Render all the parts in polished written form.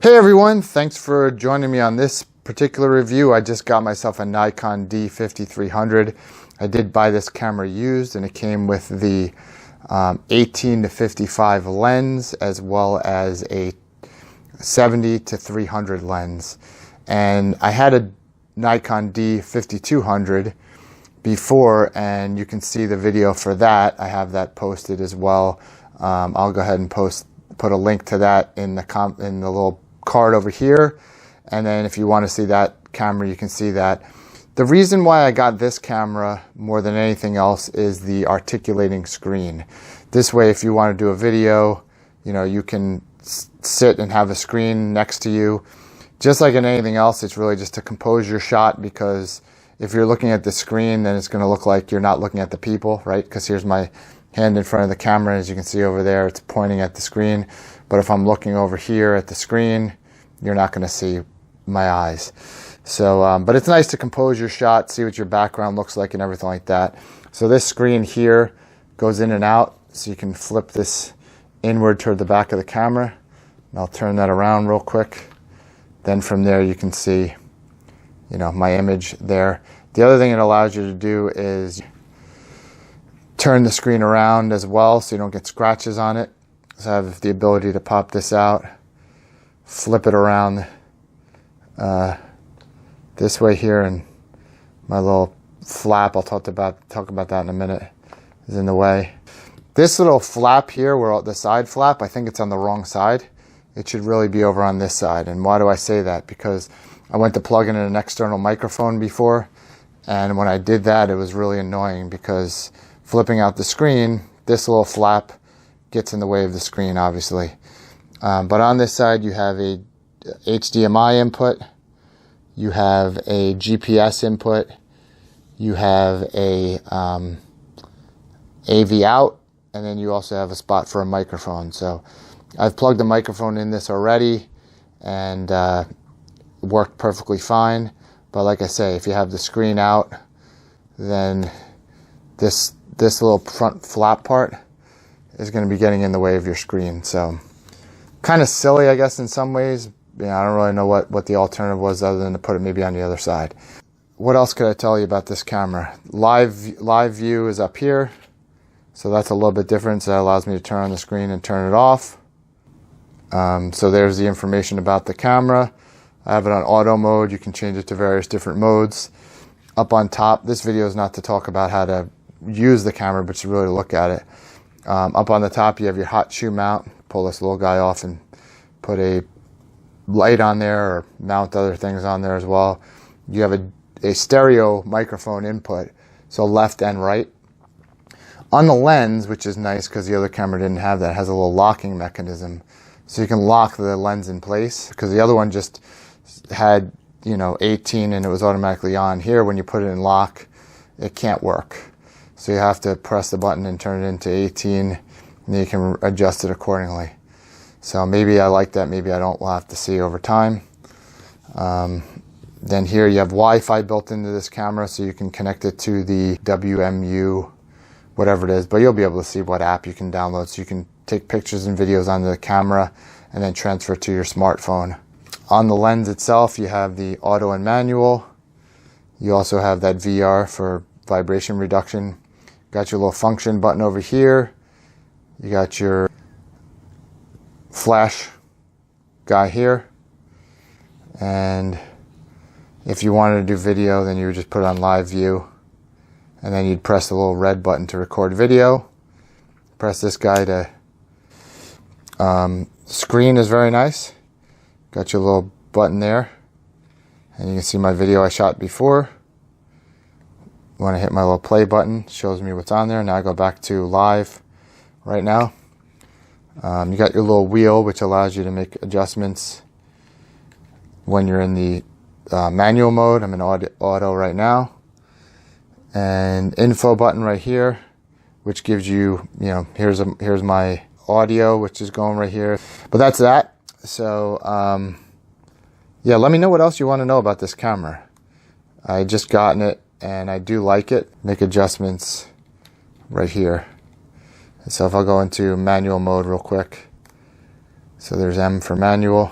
Hey everyone, thanks for joining me on this particular review. I just got myself a Nikon D5300. I did buy this camera used and it came with the 18 to 55 lens as well as a 70 to 300 lens. And I had a Nikon D5200 before and you can see the video for that. I have that posted as well. I'll go ahead and put a link to that in the little card over here, and then if you want to see that camera you can see that. The reason why I got this camera more than anything else is the articulating screen. This way if you want to do a video, you can sit and have a screen next to you. Just like in anything else, it's really just to compose your shot, because if you're looking at the screen then it's going to look like you're not looking at the people, right? Because here's my hand in front of the camera, as you can see over there, it's pointing at the screen. But if I'm looking over here at the screen, you're not going to see my eyes. So, but it's nice to compose your shot, see what your background looks like and everything like that. So this screen here goes in and out, so you can flip this inward toward the back of the camera. And I'll turn that around real quick. Then from there you can see, my image there. The other thing it allows you to do is turn the screen around as well so you don't get scratches on it. So I have the ability to pop this out, flip it around this way here, and my little flap, I'll talk about that in a minute, is in the way. This little flap here, where the side flap, I think it's on the wrong side. It should really be over on this side. And why do I say that? Because I went to plug in an external microphone before, and when I did that it was really annoying, because flipping out the screen, this little flap gets in the way of the screen, obviously. But on this side you have a HDMI input, you have a GPS input, you have a AV out, and then you also have a spot for a microphone. So I've plugged the microphone in this already and worked perfectly fine. But like I say, if you have the screen out, then this little front flap part is going to be getting in the way of your screen. So kind of silly, I guess, in some ways. I don't really know what the alternative was other than to put it maybe on the other side. What else could I tell you about this camera? Live view is up here, so that's a little bit different. So that allows me to turn on the screen and turn it off. So there's the information about the camera. I have it on auto mode. You can change it to various different modes. Up on top, this video is not to talk about how to use the camera, but to really look at it. Up on the top you have your hot shoe mount. Pull this little guy off and put a light on there, or mount other things on there as well. You have a stereo microphone input, so left and right. On the lens, which is nice because the other camera didn't have that, it has a little locking mechanism. So you can lock the lens in place, because the other one just had 18 and it was automatically on. Here when you put it in lock, it can't work. So you have to press the button and turn it into 18, and then you can adjust it accordingly. So maybe I like that, maybe I don't. We'll have to see over time. Then here you have Wi-Fi built into this camera, so you can connect it to the WMU, whatever it is, but you'll be able to see what app you can download, so you can take pictures and videos onto the camera and then transfer it to your smartphone. On the lens itself, you have the auto and manual. You also have that VR for vibration reduction. Got your little function button over here. You got your flash guy here. And if you wanted to do video, then you would just put it on live view. And then you'd press the little red button to record video. Press this guy to... screen is very nice. Got your little button there. And you can see my video I shot before. When I hit my little play button, it shows me what's on there. Now I go back to live right now. You got your little wheel, which allows you to make adjustments when you're in the manual mode. I'm in auto right now. And info button right here, which gives you, here's my audio, which is going right here. But that's that. So, yeah, let me know what else you want to know about this camera. I just gotten it and I do like it. Make adjustments right here. So if I'll go into manual mode real quick. So there's M for manual.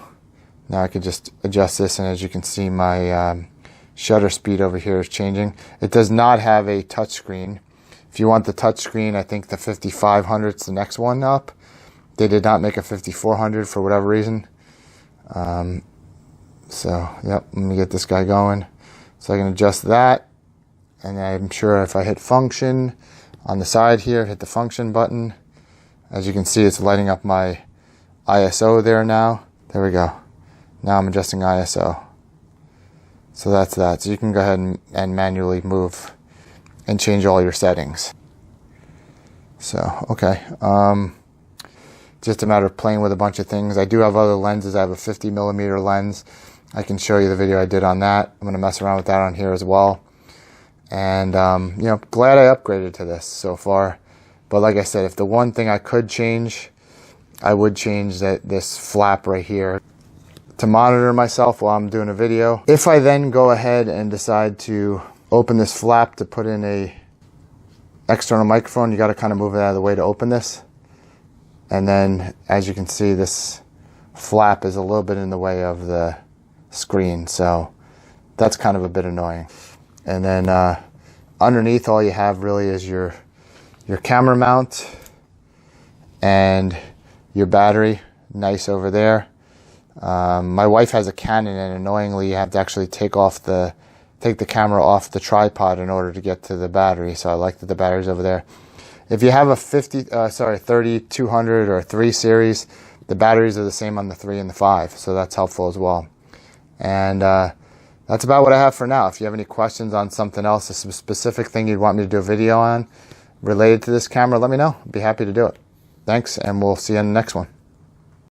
Now I can just adjust this, and as you can see, my shutter speed over here is changing. It does not have a touchscreen. If you want the touchscreen, I think the 5500 is the next one up. They did not make a 5400 for whatever reason. So, yep, let me get this guy going. So I can adjust that, and I'm sure if I hit function on the side here, hit the function button, as you can see, it's lighting up my ISO there now. There we go. Now I'm adjusting ISO. So that's that. So you can go ahead and manually move and change all your settings. So, okay. Just a matter of playing with a bunch of things. I do have other lenses. I have a 50mm lens. I can show you the video I did on that. I'm going to mess around with that on here as well. And, you know, glad I upgraded to this so far. But like I said, if the one thing I could change, I would change this flap right here to monitor myself while I'm doing a video. If I then go ahead and decide to open this flap to put in a external microphone, you got to kind of move it out of the way to open this. And then, as you can see, this flap is a little bit in the way of the screen, so that's kind of a bit annoying. And then underneath, all you have really is your camera mount and your battery, nice over there. My wife has a Canon, and annoyingly, you have to actually take the camera off the tripod in order to get to the battery. So I like that the battery's over there. If you have a 3200 or 3 series, the batteries are the same on the 3 and the 5, so that's helpful as well. And that's about what I have for now. If you have any questions on something else, a specific thing you'd want me to do a video on related to this camera, let me know. I'd be happy to do it. Thanks, and we'll see you in the next one.